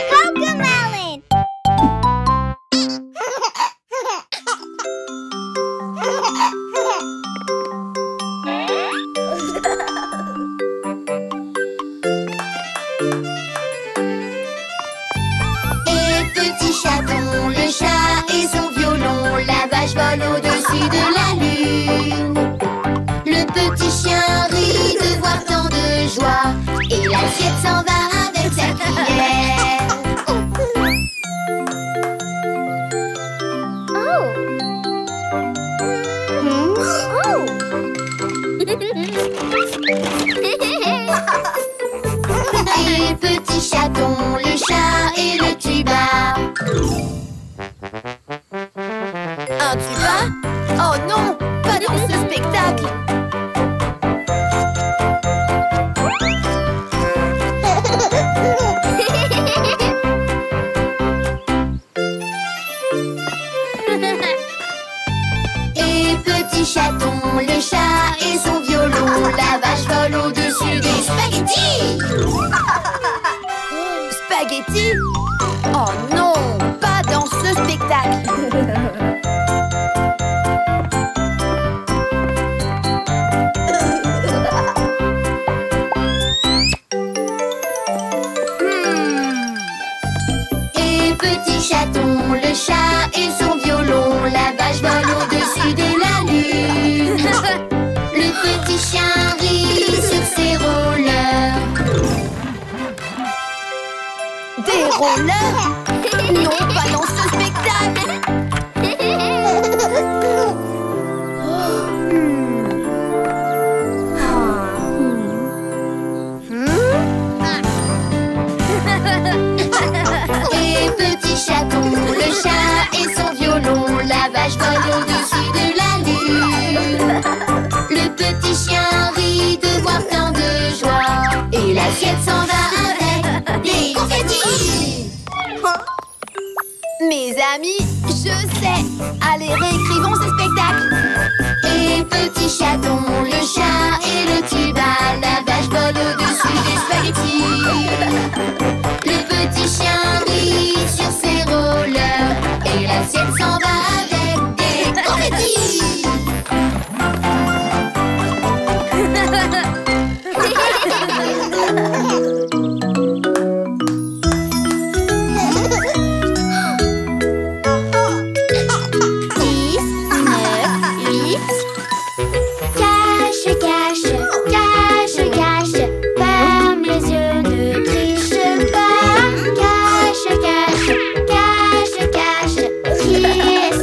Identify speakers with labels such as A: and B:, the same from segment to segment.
A: Cocomelon!
B: Et petit chaton, le chat et son violon, la vache vole au-dessus de la lune. Le petit chien rit de voir tant de joie, et l'assiette s'en va avec sa cuillère. Et petit chaton, le chat et le tuba. Un tuba? Oh non, pas dans ce spectacle. Et petit chaton, le chat et son violon, la vache vole au-dessus des spaghettis. Spaghettis? Oh non, pas dans ce spectacle. Et petit chaton, le chat et son violon, la vache vole au-dessus de la lune. Le petit chien rit sur ses rollers. Des rollers? Non, pas dans ce spectacle. Et petit chaton, le chat et son violon, la vache vole au-dessus de la lune. Le petit chien rit de voir tant de joie, et l'assiette s'en va avec des confettis. Mes amis, je sais, allez réécrivons ce spectacle. Et petit chaton, le chat et le tuba, la vache vole au-dessus des spaghettis. Le petit chien rit sur ses rollers, et l'assiette s'en va avec des confettis. Qui est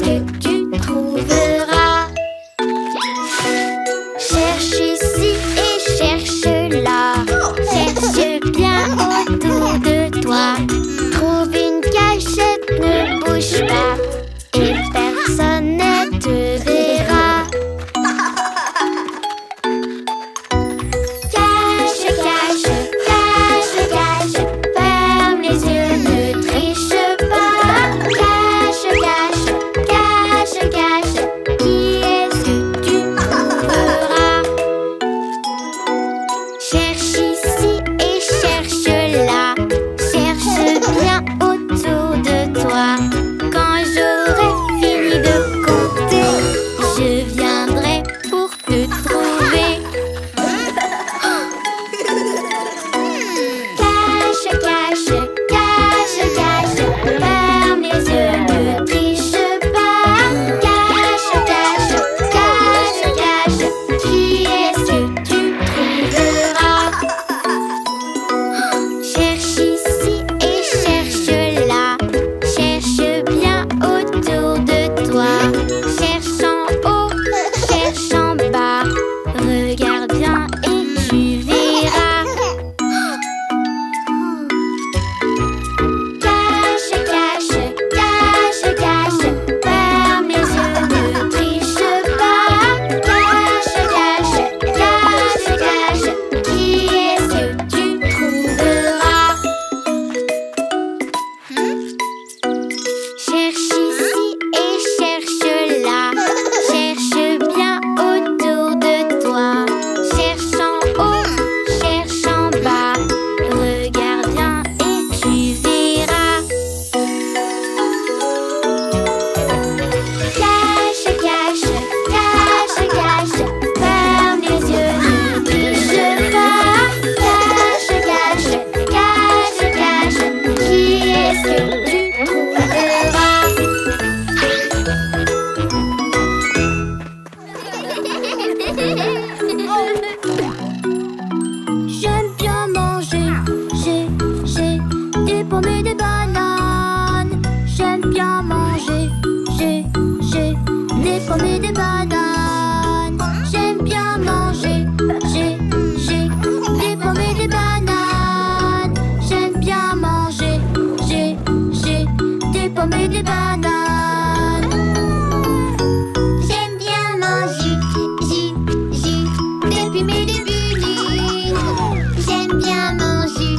B: J'aime bien mon jus,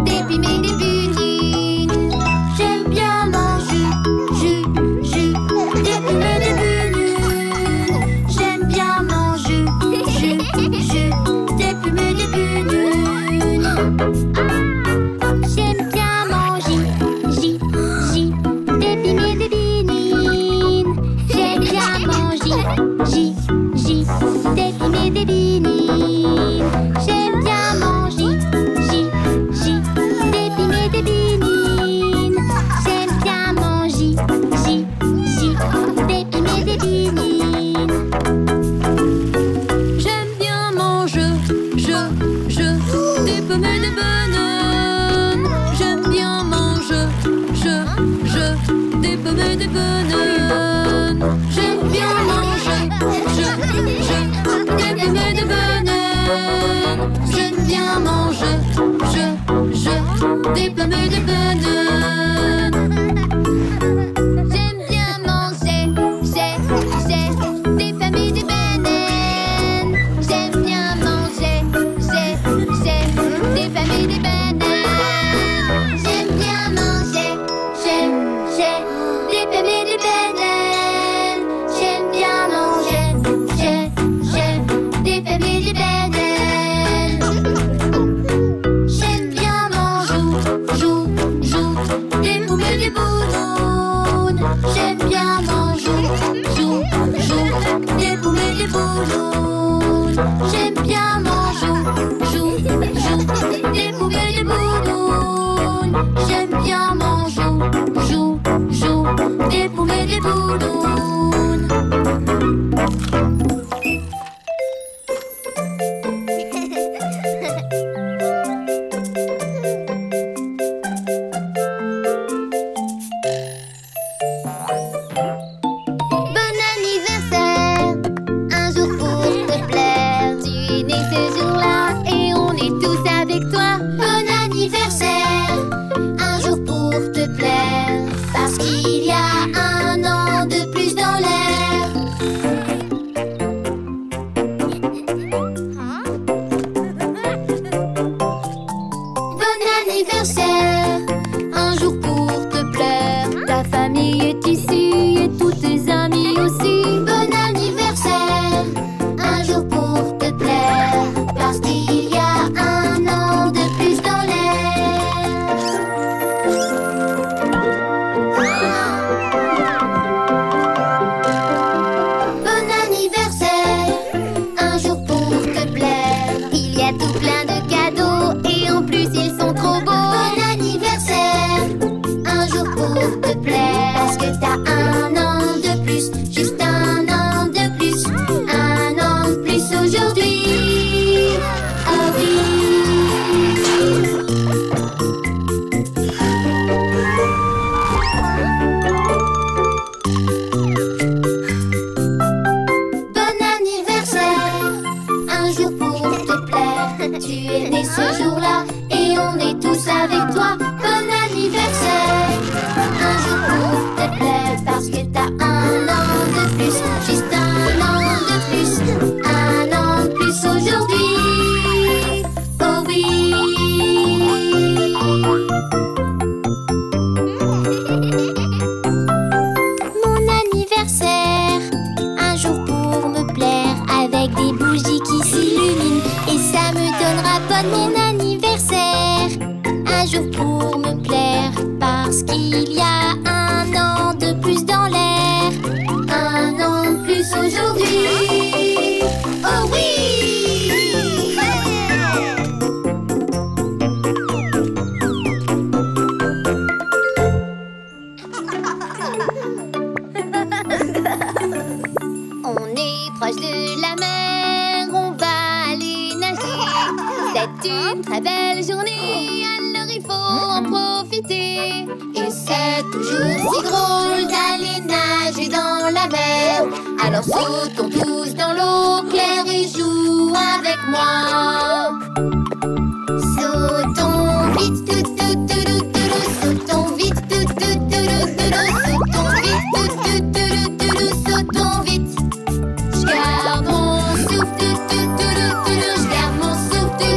B: des plumes et des bunines. J'aime bien mon jus, des plumes et des bunines. J'aime bien mon jus, des plumes et des bunines. J'aime bien mon jus, des plumes et des bunines. J'aime bien mon jus, des plumes et des bunines. J'aime bien mon jus, des plumes et des bunines. J'aime bien mon jus, des plumes et des bunines.
A: J'aime bien mon jeu, des pommes et des bananes. J'aime bien mon jeu, des pommes et des bananes. J'aime bien mon jeu, des pommes et des bananes. J'aime bien mon jeu, des pommes et des bananes.
B: J'aime bien manger, des pommes et des bananes. J'aime bien manger, des pommes et des bananes. J'aime bien manger, des pommes et des bananes. J'aime bien manger, des pommes et des bananes. J'aime bien mon joue, des poumes et des boulons. J'aime bien mon joue, des poumes et des boulons. J'aime bien mon joue, des poumes et des boulons. J'aime bien mon joue, des poumes et des boulons. Bon anniversaire, un jour pour te plaire. Tu es né ce jour-là et on est tous avec toi. Bon anniversaire, un jour pour te plaire. Parce qu'il y a un an de plus dans l'air. Bon anniversaire, un jour pour te plaire. Ta famille est ici et tous tes amis aussi. Bon anniversaire, un jour pour te plaire. Parce qu'il y a un an de plus dans l'air. Bon anniversaire, un jour pour te plaire. Il y a tout plein de cadeaux et en plus ils sont trop beaux. Bon anniversaire, un jour pour te plaire. Parce que t'as un an de plus, juste un an de plus. Un an de plus aujourd'hui. Oh oui. Bon anniversaire, un jour pour te plaire. Tu es né ce jour-là et on est tous avec toi. Bon anniversaire, un jour pour te plaire. Parce que t'as un an de plus, juste un an de plus. Un an de plus aujourd'hui. Oh oui. Mon anniversaire, un jour pour me plaire. Avec des bougies qui s'illuminent et ça me donnera bonne. Mon anniversaire, un jour pour me plaire. Parce qu'il y a un an de plus dans l'air. Un an de plus aujourd'hui. Oh oui. On est proche de la mer, on va aller nager. C'est une très belle journée, alors il faut en profiter. Et c'est toujours si drôle d'aller nager dans la mer. Alors sautons tous dans l'eau claire et joue avec moi. Sautons vite, sautons vite, sautons vite, sautons vite. Je garde mon souffle, je garde mon souffle,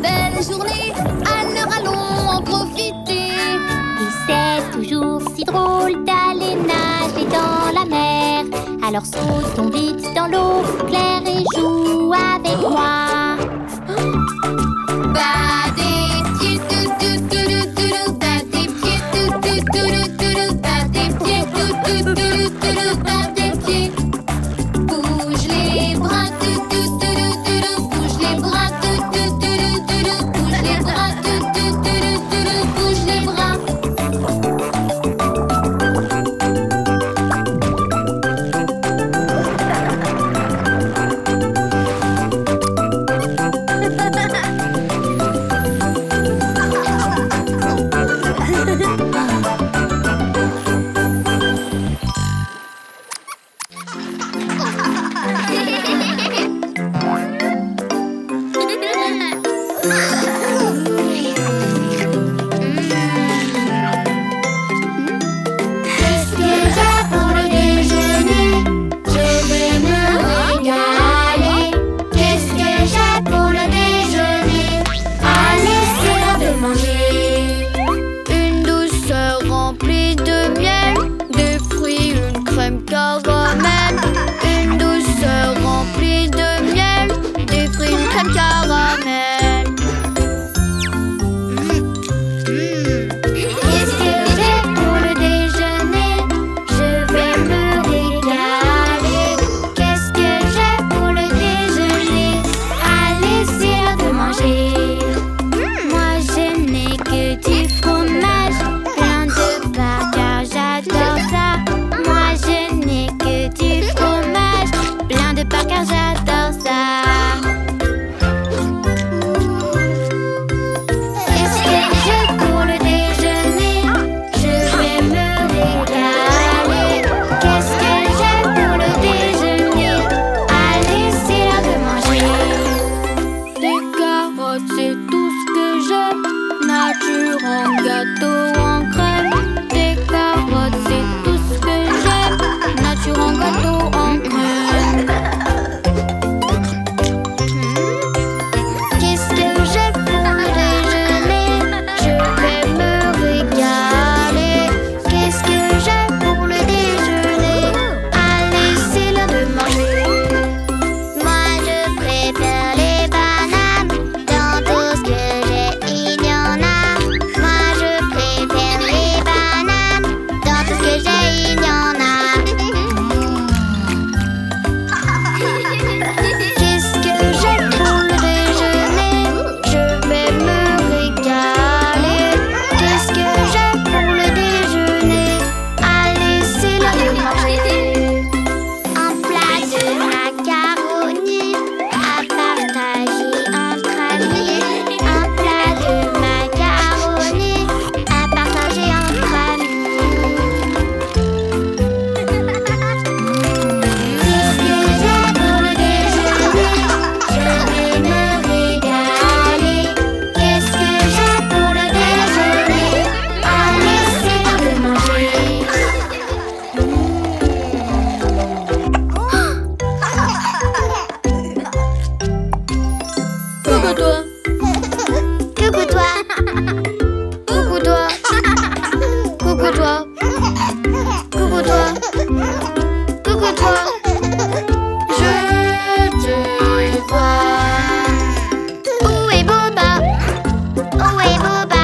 A: belle journée, alors allons en profiter.
B: Et c'est toujours si drôle d'aller nager dans la mer. Alors sautons vite dans l'eau claire et joue avec moi.
A: Bas des pieds, bas des pieds, bas des pieds, bas des pieds. Bouge les bras, bouge les bras, bouge les bras, bouge les bras.
B: Qu'est-ce que j'ai pour le déjeuner? Je vais me régaler. Qu'est-ce que j'ai pour le déjeuner? Allez, c'est l'heure de manger.
C: Une douceur remplie de miel, des fruits, une crème caramel. Une douceur remplie de miel, des fruits, une crème caramel.
B: Qu'est-ce que j'ai pour le déjeuner? Je vais me régaler. Qu'est-ce que j'ai pour le déjeuner? Allez, c'est l'heure de manger. Moi, je n'ai que du fromage, plein de beurre car j'adore ça. Moi, je n'ai que du fromage, plein de beurre car j'adore ça. Qu'est-ce que j'ai pour le déjeuner? Je vais me régaler. Qu'est-ce que j'ai pour le déjeuner? Allez, c'est l'heure de manger.
C: Des carottes, c'est tout ce que j'aime. Nature en gâteau en crème. Des carottes, c'est tout ce que j'aime. Nature en gâteau en crème.
B: Qu'est-ce que j'ai pour le déjeuner? Je vais me régaler. Qu'est-ce que j'ai pour le déjeuner? Allez, c'est l'heure de manger. Moi, je préfère les bananes. Dans tout ce que j'ai, il y en a. Moi, je préfère les bananes. Dans tout ce que j'ai, il y en a. Qu'est-ce que j'ai pour le déjeuner? Je vais me régaler. Qu'est-ce que j'ai pour le déjeuner? Allez, c'est l'heure de manger. Un plat de macaroni à partager entre amis. Un plat de macaroni à partager entre amis. Qu'est-ce que j'ai pour le déjeuner? Je vais me régaler. Qu'est-ce que j'ai pour le déjeuner? Allez, c'est l'heure de manger.
C: Coucou toi,
B: Coucou toi.
C: coucou toi, coucou toi, coucou toi, coucou toi. Je te vois.
B: Où est Boba? Où est Boba?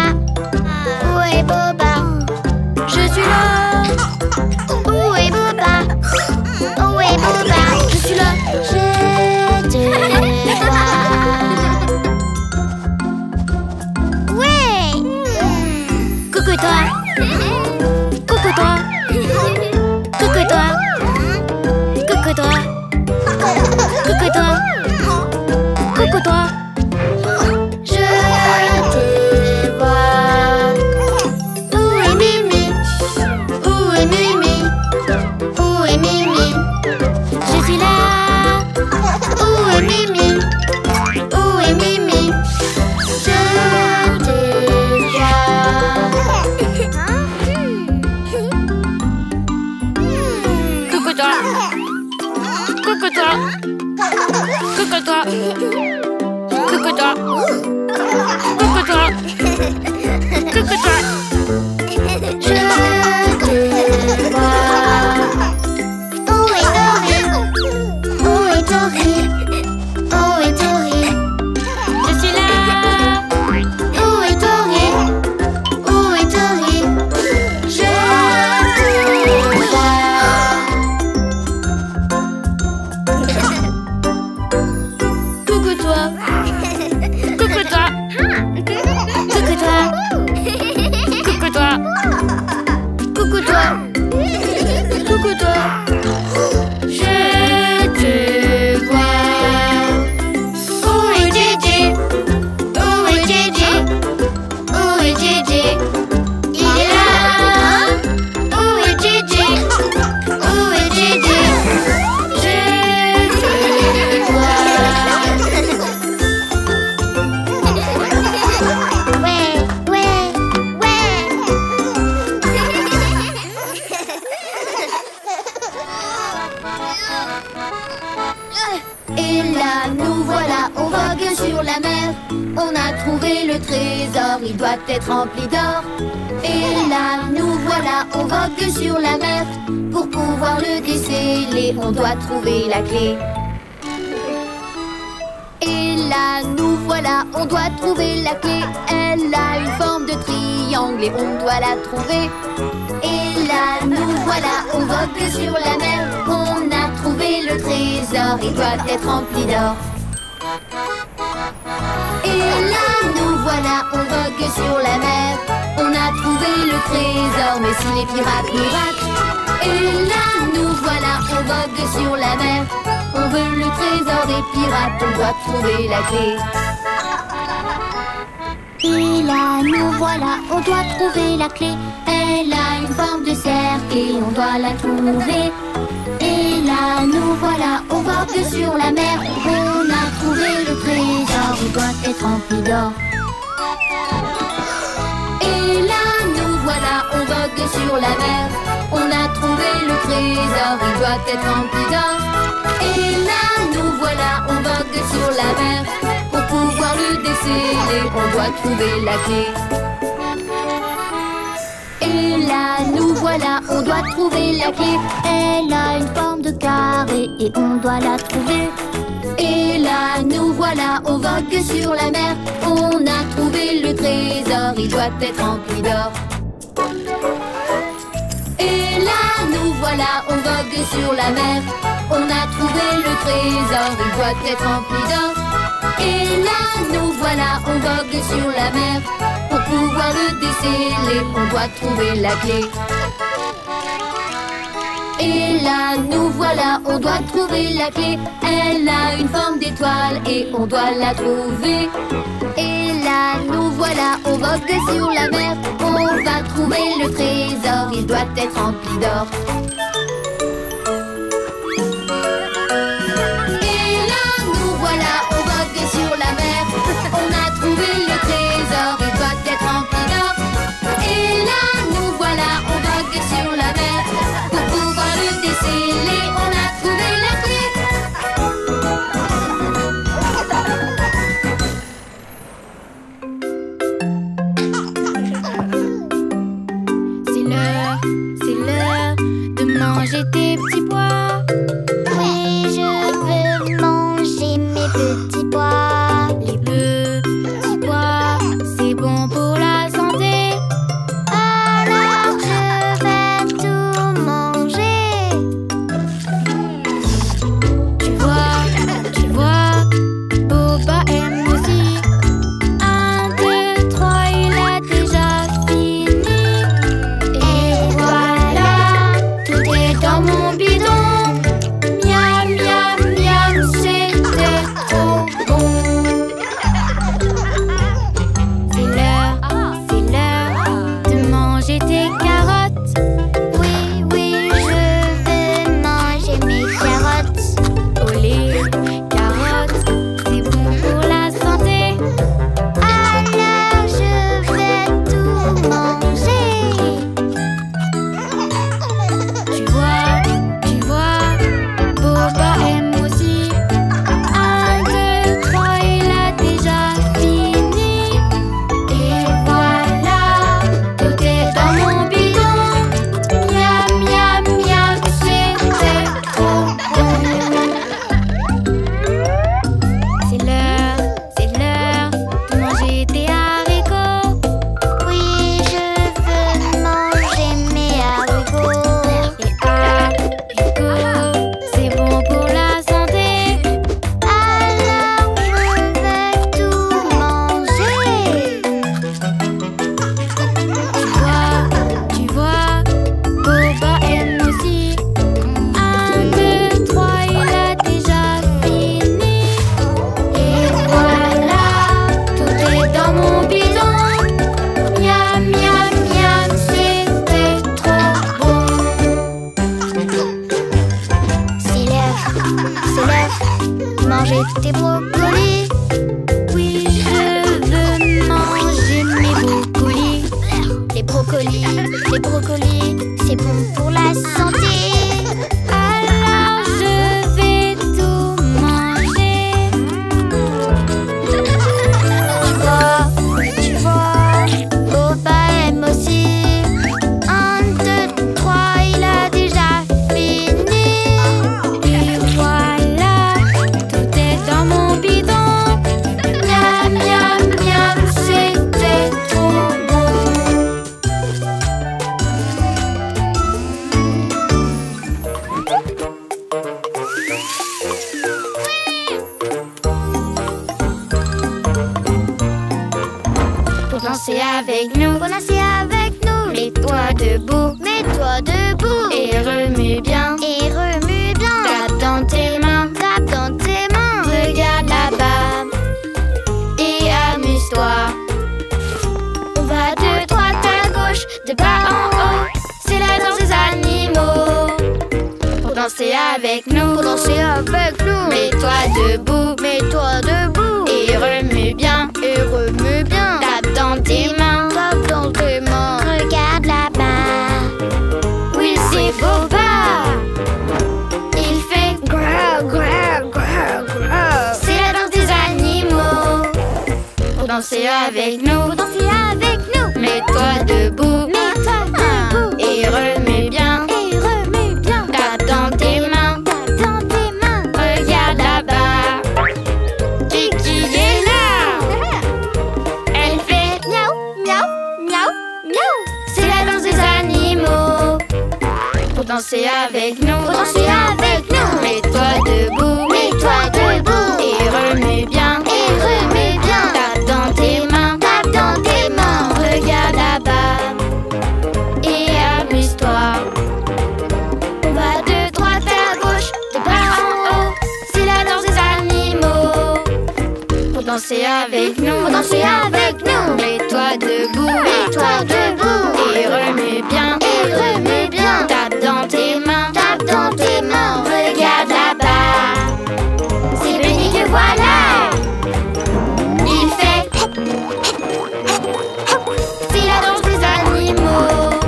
B: Où est Boba?
C: Je suis là,
B: Où est Boba? Où est Boba?
C: je suis là.
B: Je te vois. Ouais. Coucou toi.
C: Coucou toi,
B: Coucou toi. Coucou toi. Coucou toi.
C: coucou toi.
B: Je te vois. Où est Mimi? Où est Mimi? Où est Mimi? Je suis là. Où est Mimi? Où est Mimi? Je te vois. trouver le trésor, il doit être rempli d'or. Et là, nous voilà, on vogue sur la mer. Pour pouvoir le déceler, on doit trouver la clé. Et là, nous voilà, on doit trouver la clé. Elle a une forme de triangle et on doit la trouver. Et là, nous voilà, on vogue sur la mer. On a trouvé le trésor, il doit être rempli d'or. Et là, nous voilà, on vogue sur la mer. On a trouvé le trésor, mais si les pirates nous ratent. Et là, nous voilà, on vogue sur la mer. On veut le trésor des pirates, on doit trouver la clé. Et là, nous voilà, on doit trouver la clé. Elle a une forme de cercle et on doit la trouver. Et là, nous voilà, on vogue sur la mer. On a trouvé le trésor, il doit être rempli d'or. Et là, nous voilà, on vogue sur la mer. On a trouvé le trésor, il doit être rempli d'or. Et là, nous voilà, on vogue sur la mer. Pour pouvoir le déceler, on doit trouver la clé. Et là, nous voilà, on doit trouver la clé. Elle a une forme de carré et on doit la trouver. Et là, nous voilà, on vogue sur la mer. On a trouvé le trésor, il doit être rempli d'or. Et là, nous voilà, on vogue sur la mer. On a trouvé le trésor, il doit être rempli d'or. Et là, nous voilà, on vogue sur la mer. Pour pouvoir le déceler, on doit trouver la clé. Et là, nous voilà, on doit trouver la clé. Elle a une forme d'étoile et on doit la trouver. Et là, nous voilà, on vogue sur la mer. On va trouver le trésor, il doit être rempli d'or. Et là, nous voilà, on vogue sur la mer. On a trouvé le trésor, il doit être rempli d'or. Et là, nous voilà, on vogue sur la mer. Pour pouvoir le déceler, on a trouvé la clé.
C: C'est l'heure de manger tes petits pois.
B: Oui, je veux manger mes petits pois.
C: Les petits pois, c'est bon pour la santé.
B: Alors je vais tout manger.
C: Tu vois, Boba aime aussi. 1, 2, 3, il a déjà fini. Et voilà, tout est dans mon bidon. Miam, miam, miam, c'était trop bon. C'est l'heure de manger tes carottes.
B: Oui, oui, je veux manger mes carottes.
C: Oh, les carottes, c'est bon pour la santé.
B: Alors je vais tout manger.
C: Tu vois, Boba aime aussi. 1, 2, 3, il a déjà fini. Et voilà, tout est dans mon bidon. Miam, miam, miam, c'était trop bon. C'est l'heure de manger tes haricots.
B: Oui, je veux manger mes haricots.
C: Les haricots, c'est bon pour la santé.
B: Alors je vais tout manger.
C: Tu vois, Boba aime aussi. 1, 2, 3, il a déjà fini. Et voilà, tout est dans mon bidon. Miam, miam, miam, c'était trop bon.
B: C'est l'heure de manger tes brocolis.
C: Oui, je veux manger mes brocolis.
B: Les brocolis, c'est bon pour la santé.
C: Alors je vais tout manger.
B: Tu vois,
C: danser avec nous.
B: Pour danser avec nous.
C: Mets-toi debout.
B: Mets-toi debout.
C: Et remue bien.
B: Et remue bien.
C: Tape dans tes mains.
B: Tape dans tes mains.
C: Regarde là-bas. Et amuse-toi.
B: On va de droite à gauche, de bas en haut. C'est la danse des animaux.
C: Pour danser avec nous.
B: Pour danser avec nous.
C: Mets-toi debout.
B: Mets-toi debout.
C: Et remue bien.
B: Et remue bien.
C: Tape dans tes mains.
B: Tape dans tes mains.
C: Regarde là-bas. Oui, c'est beau pas. Il fait
B: Grrr, grrr, grrr, grrr.
C: c'est la danse des animaux. Pour danser avec nous.
B: Pour danser avec nous.
C: Mets-toi debout.
B: Mets-toi debout.
C: Et remue bien.
B: Et remue bien.
C: Tape dans tes mains.
B: Tape dans tes mains.
C: Regarde là-bas. Kiki est là. Elle fait
B: Miaou, miaou, miaou, miaou.
C: c'est la danse des animaux. Pour danser avec nous.
B: Pour danser avec nous.
C: Mets-toi debout.
B: Mets-toi debout.
C: Et remue bien.
B: Et remue bien.
C: Tape dans tes mains.
B: Tape dans tes mains.
C: Regarde là-bas. Et amuse-toi.
B: On va de droite à gauche, de bas en haut.
C: C'est la danse des animaux. Pour danser avec nous.
B: Pour danser avec nous.
C: Mets-toi debout.
B: Mets-toi debout.
C: Et remue bien.
B: Et remue bien.
C: Tape dans tes mains.
B: Tape dans tes mains.
C: Regarde là-bas.
B: C'est béni que voilà.
C: Il fait
B: C'est la danse des animaux.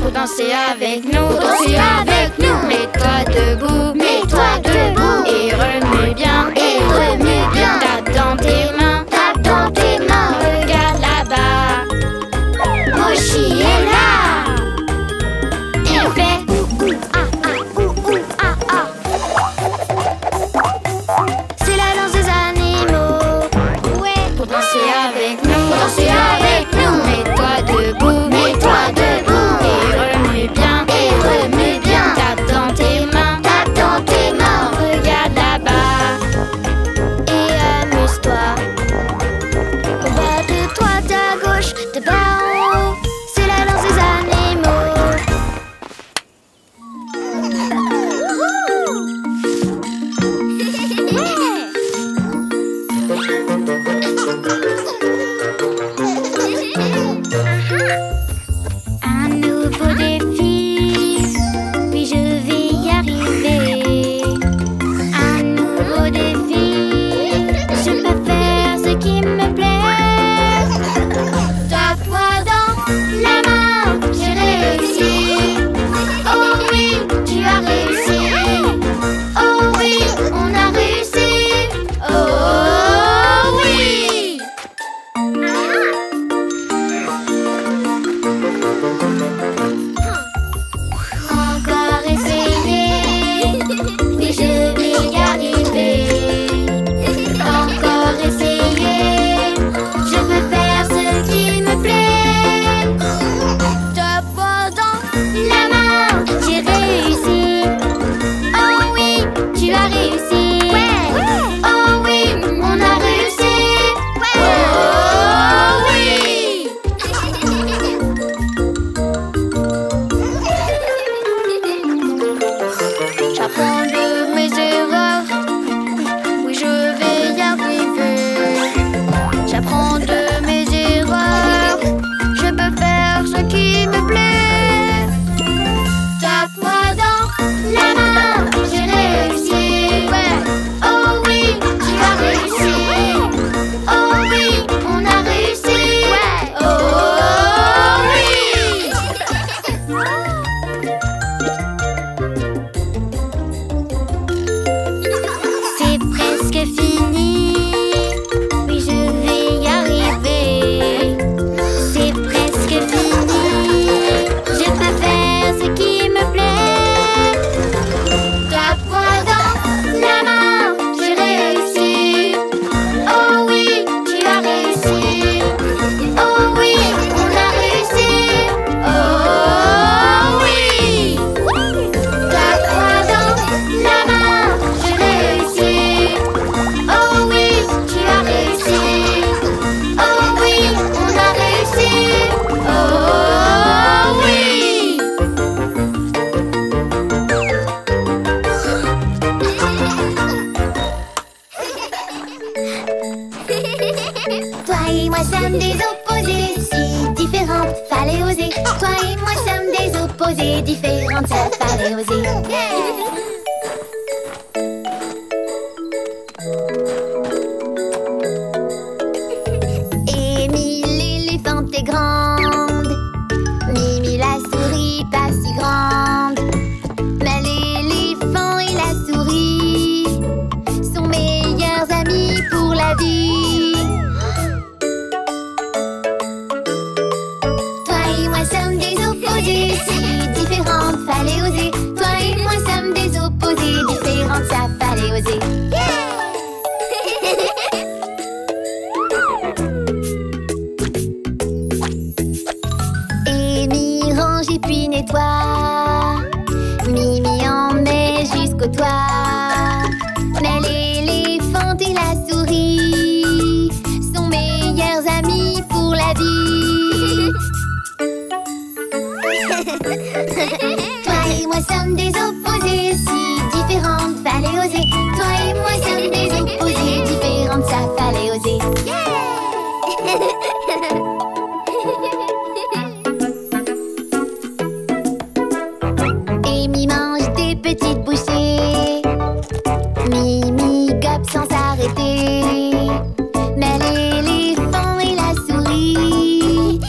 C: pour danser avec nous.
B: Pour danser avec nous.
C: Mets-toi debout.
B: Mets-toi debout.
C: Et remue bien.
B: Et remue bien.
C: Tape dans tes mains.
B: Tape dans tes mains.
C: Regarde là-bas.
B: Mochi est là.
C: Il fait
B: Ah ah, ouh ah ah. C'est la danse des animaux. Ouais.
C: pour danser avec nous.
B: Pour danser avec nous.
C: Mets-toi debout.
B: Mets-toi debout.
C: Et remue bien.
B: Et remue bien.
C: Tape dans tes mains.
B: Tape dans tes mains.
C: Regarde là-bas.
B: Et amuse-toi. On va de droite à gauche, de bas en haut. C'est la danse des animaux.
C: Un nouveau défi, oui je vais y arriver. Un nouveau défi, je peux faire ce qui me plaît.
B: Tape-moi poser, différentes, ça fallait oser. Amy l'éléphante est grande, Mimi la souris pas si grande. Mais l'éléphant et la souris sont meilleurs amis pour la vie. Toi et moi sommes des opposés, si différentes, fallait oser. Toi et moi sommes des opposés, différentes, ça fallait oser. Amy range et puis nettoie, Mimi en met jusqu'au toit. Mais l'éléphant et la souris sont meilleurs amis pour la vie. Toi et moi sommes des opposés, si différentes, fallait oser. Toi et moi sommes des opposés, différentes, ça fallait oser. Amy mange des petites bouchées, Mimi gobe sans s'arrêter. Mais l'éléphant et la souris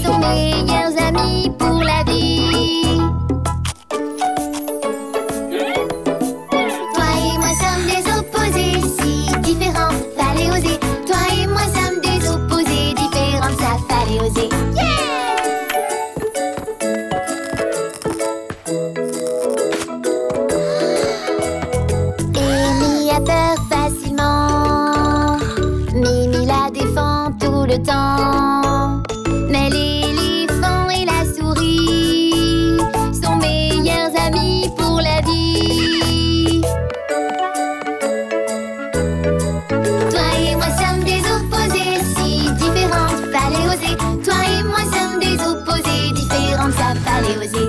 B: sont meilleurs amis pour la vie. Toi et moi sommes des opposés, si différents, fallait oser. Toi et moi sommes des opposés, différentes, ça fallait oser. Amy a peur facilement, Mimi la défend tout le temps. Mais l'éléphant et la souris sont meilleurs amis pour la vie. Toi et moi sommes des opposés, si différentes, fallait oser. Toi et moi sommes des opposés, différentes, ça fallait oser.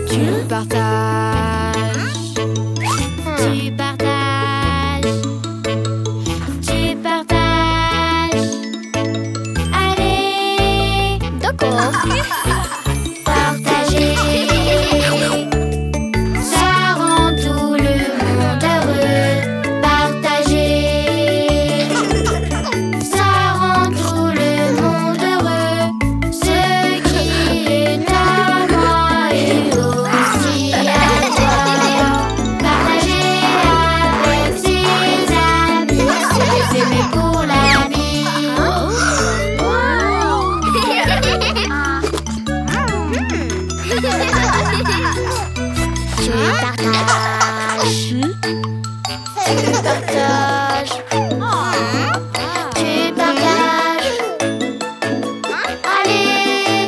C: Tu partages, tu partages, tu partages. Allez, d'accord. Partager, ça rend tout le monde heureux. Partager, ça rend tout le monde heureux. Ce qui est à moi est aussi à toi. Partager avec ses amis, c'est les aimer pour la vie.
B: Tu partages, tu partages, tu partages.
C: Allez,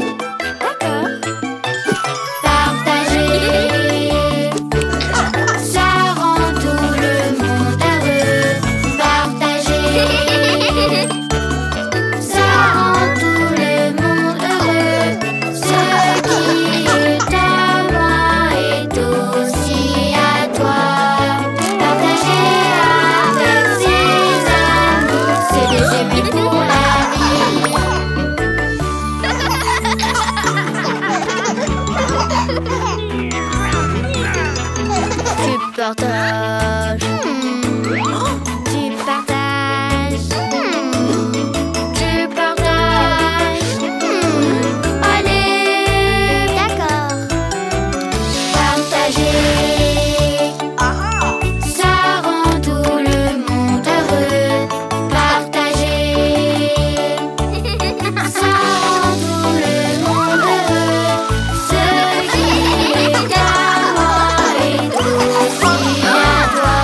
C: d'accord. Partager, ça rend tout le monde heureux. Partager, ça rend tout le monde heureux. Ce qui est à moi est aussi à toi. Partager avec ses amis, c'est des amis pour la vie. Tu partages, tu partages, tu partages. Allez,
B: D'accord.
C: partager, ça rend tout le monde heureux. Partager, ça rend tout le monde heureux. Ce qui est à moi est aussi à toi.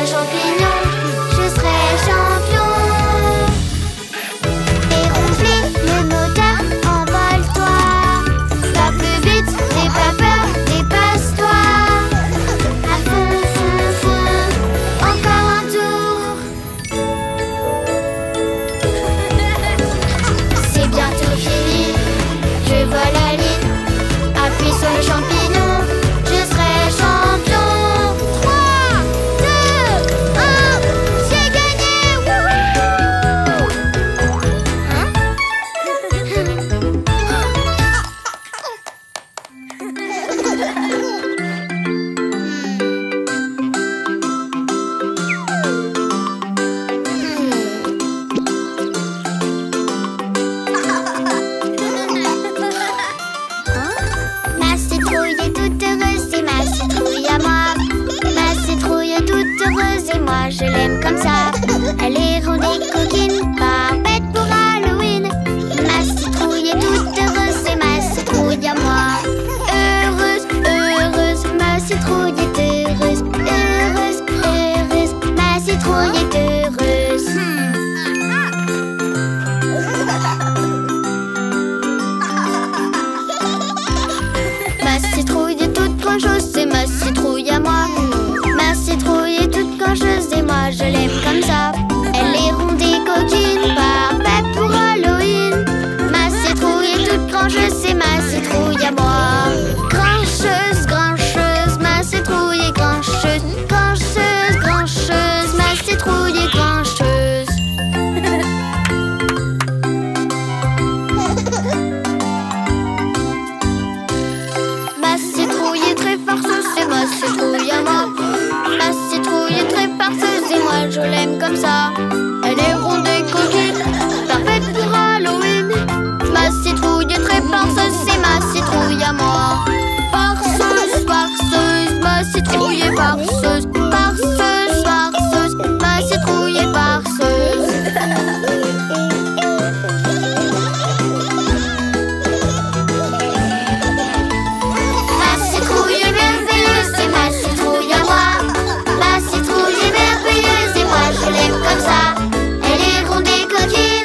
B: champignon, je serai champion. Déronfler le moteur, envole-toi. Va plus vite, n'aie pas peur, dépasse-toi. À fond, fond, fond, encore un tour. C'est bientôt fini, je vois la ligne. Appuie sur le champignon, je serai champion. 3, 2, 1, j'ai gagné. Ma citrouille est toute heureuse, c'est ma citrouille à moi. Ma citrouille est toute heureuse et moi je l'aime comme ça. Elle est ronde et coquine, parfaite pour Halloween. Ma citrouille est toute heureuse, c'est ma citrouille à moi. Heureuse, heureuse, ma citrouille est heureuse. Heureuse, heureuse, ma citrouille est heureuse. Ma citrouille est toute grand-chose, c'est ma citrouille à moi. Ma citrouille est toute grand-chose et moi je l'aime comme ça. Elle est ronde et coquine, parfaite pour Halloween. Ma citrouille est toute grand-chose, c'est ma citrouille à moi. Grand-chose, grand-chose, ma citrouille est grand-chose. Grand-chose, grand-chose, ma citrouille est grand-chose. Ma citrouille est très farceuse, c'est ma citrouille à moi. Ma citrouille est très farceuse et moi je l'aime comme ça. Elle est ronde et coquine, parfaite pour Halloween. Ma citrouille est très farceuse, c'est ma citrouille à moi. Farceuse, farceuse, ma citrouille est farceuse. Farceuse, farceuse, ma citrouille est farceuse. Ma citrouille est merveilleuse, c'est ma citrouille à moi. Ma citrouille est merveilleuse et moi je l'aime comme ça. Elle est ronde et coquine.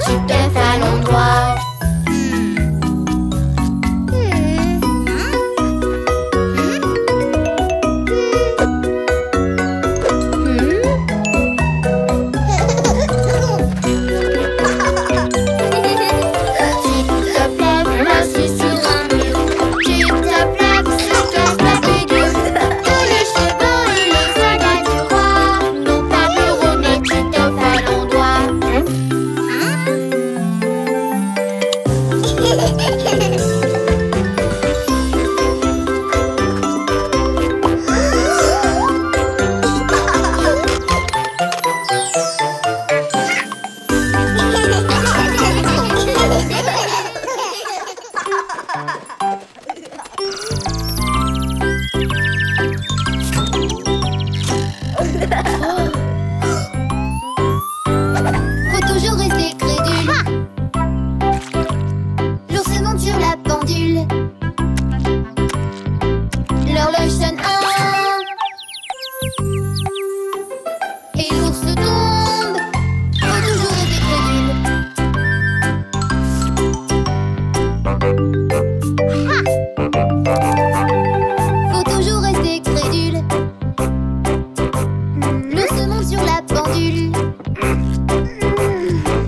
B: tu te fais à l'endroit.
A: Faut toujours rester crédule. L'ours monte sur la pendule. L'horloge sonne 1 et l'ours tombe. Faut toujours rester crédule. Faut toujours rester crédule. L'ours monte sur la pendule.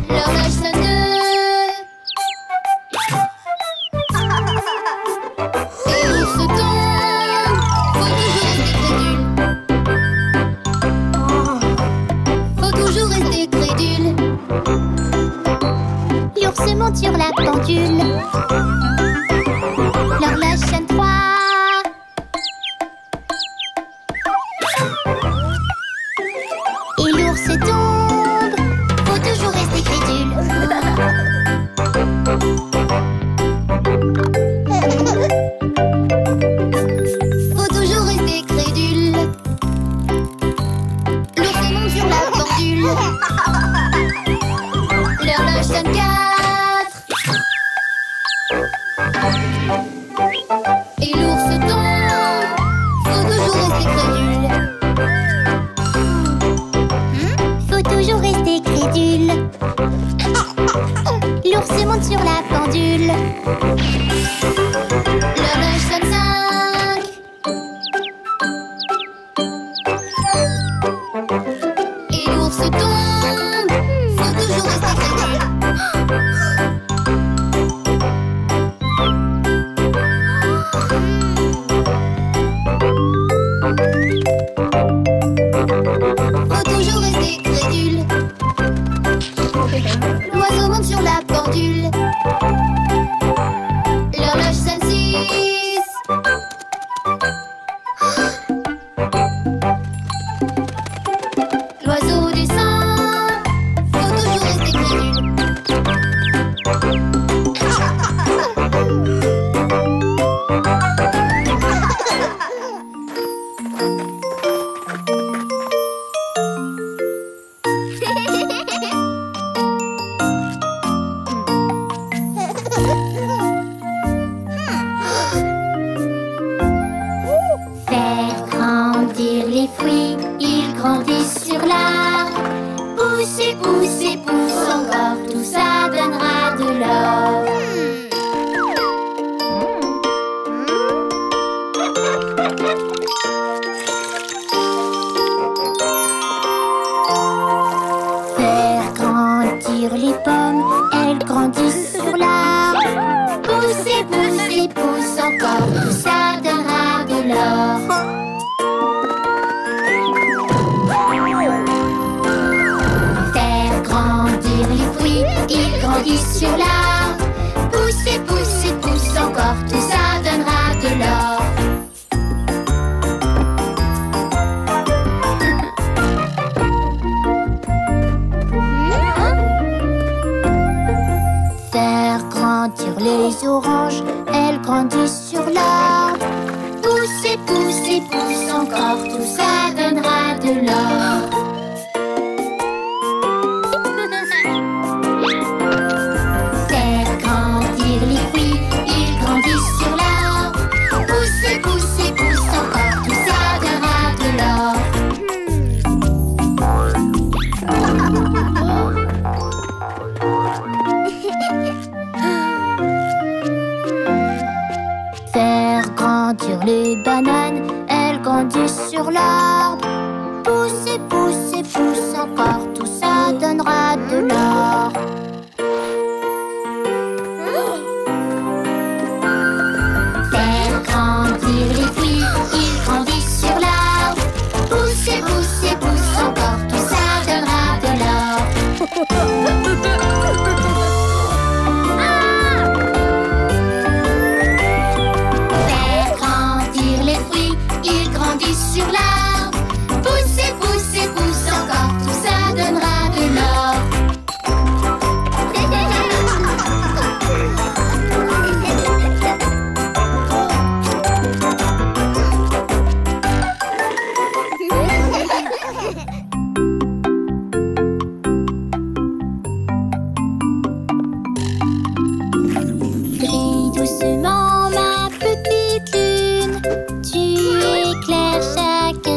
A: L'horloge sonne 2 et l'ours tombe. Faut toujours rester crédule. Faut toujours rester crédule. L'ours monte sur la pendule. L'horloge sonne 3 et l'ours tombe. Faut toujours rester crédule. Faut toujours rester crédule. L'ours monte sur la pendule. L'horloge sonne 4 et l'ours tombe. Faut toujours rester crédule. Faut toujours rester crédule. L'ours monte sur la pendule. L'horloge sonne 5 et l'ours tombe. Faut toujours rester crédule. Faut toujours rester crédule. L'oiseau monte sur la pendule. L'horloge sonne 6 l'oiseau descend. Faut toujours rester crédule.
B: Faire grandir les fruits, ils grandissent sur l'arbre. Pousser, pousser, pousse encore, tout ça donnera de l'or. Faire grandir les pommes, elles grandissent sur l'arbre. Pousser, pousser, pousse encore, tout ça donnera de l'or. Faire grandir les fruits, ils grandissent sur l'arbre. Pousser, pousser, pousse encore, tout ça donnera de l'or. Faire grandir les oranges, elles grandissent sur l'arbre. Pousser, pousser, pousse encore, tout ça donnera de l'or. Faire grandir les fruits, ils grandissent sur l'arbre. Pousser, pousser, pousse encore, tout ça donnera de l'or. Les bananes, elles grandissent sur l'arbre. Pousse et pousse et pousse encore, tout ça donnera de l'or. Faire grandir les fruits, ils grandissent sur l'arbre. Pousse et pousse et pousse encore, tout ça donnera de l'or. Faire grandir les fruits, ils grandissent sur l'arbre. Pousse et pousse et pousse encore, tout ça donnera de l'or. Brille doucement ma petite lune, tu éclaires chaque